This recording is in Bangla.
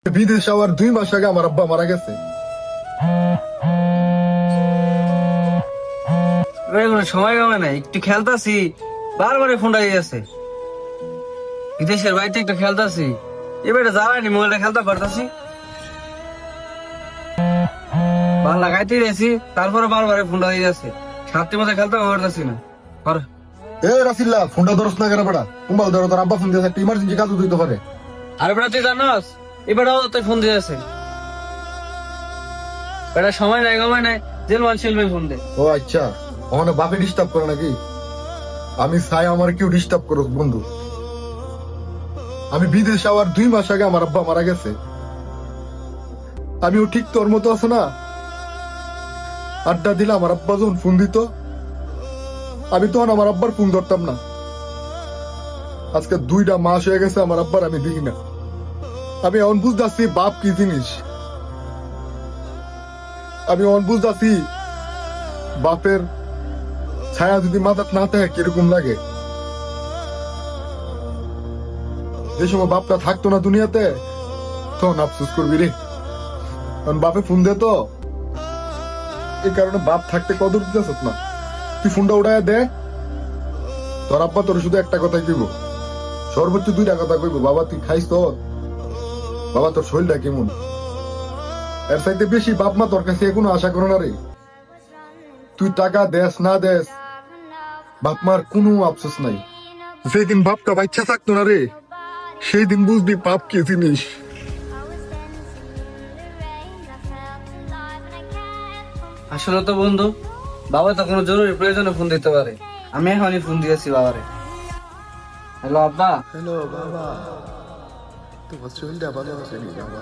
বিদেশ যাওয়ার 2 মাস আগে আমার আব্বা মারা গেছে। কোনো সময় কমে নাই, একটু খেলতাছি বারবারে ফোনটা যাচ্ছে। বিদেশের বাড়িতে একটু খেলতাছি, এবারে যাওয়ানি মোবাইলটা খেলতে পারতাছি, ভাল লাগাইতে গেছি, তারপরে বারবারে ফোনটা হয়ে যাচ্ছে। সাতটি মতো খেলতে পারতাছি না। এ রাসিল্লা, ফোনটা ধরস না কেন বেড়া? কুম্বাল ধরো, তোর আব্বা ফোন দিয়েছে, একটা ইমার্জেন্সি কাজ দিতে পারে। আর বেটা তুই জানাস এবারেও তুই ফোন দিয়েছে, বেটা সময় নাই গমায় নাই, জেলমান শিলবে ফোন দে। ও আচ্ছা, ওখানে বাপে ডিস্টার্ব করে নাকি? আমি চাই আমার কেউ ডিস্টার্ব করো বন্ধু। আমি বিদেশ যাওয়ার 2 মাস আগে আমার আব্বা মারা গেছে। আমিও ঠিক তোর মতো আছে না, আড্ডা দিলে আমার আব্বা যখন ফোন দিত, আমি তখন আমার আব্বার ফোন ধরতাম না। আজকে 2টা মাস হয়ে গেছে আমার আব্বার আমি দেখি না। আমি এখন বুঝতেছি বাপ কি জিনিস। আমি এখন বুঝতেছি বাপের ছায়া যদি মাথাত না থাকে কিরকম লাগে। যে সময় বাপটা থাকতো না দুনিয়াতে, তখন আফসোস করবি রে। কারণ বাপে ফোন দে তো, এই কারণে বাপ থাকতে কদর দিতেছ না। তুই ফোনটা উঠায় দে, তোর আব্বা তোর শুধু একটা কথাই কইব, সর্বোচ্চ 2টা কথা কইব, বাবা তুই খাইস তো, বাবা তোর শরীরটা কেমন। এর চাইতে বেশি বাপ মা তোর কাছে কোনো আশা করো না রে। তুই টাকা দেস না দেস, বাপ মার কোনো আফসোস নাই। যেদিন বাপটা বাচ্চা থাকতো না রে, সেই দিন বুঝবি বাপ কি জিনিস। আসলে তো বন্ধু, বাবা তো কোনো জরুরি প্রয়োজনে ফোন দিতে পারে, আমি এখনই ফোন দিয়েছি বাবারে। হ্যালো আব্বা। হ্যালো বাবা, তোমার শরীরটা ভালো আছে বাবা?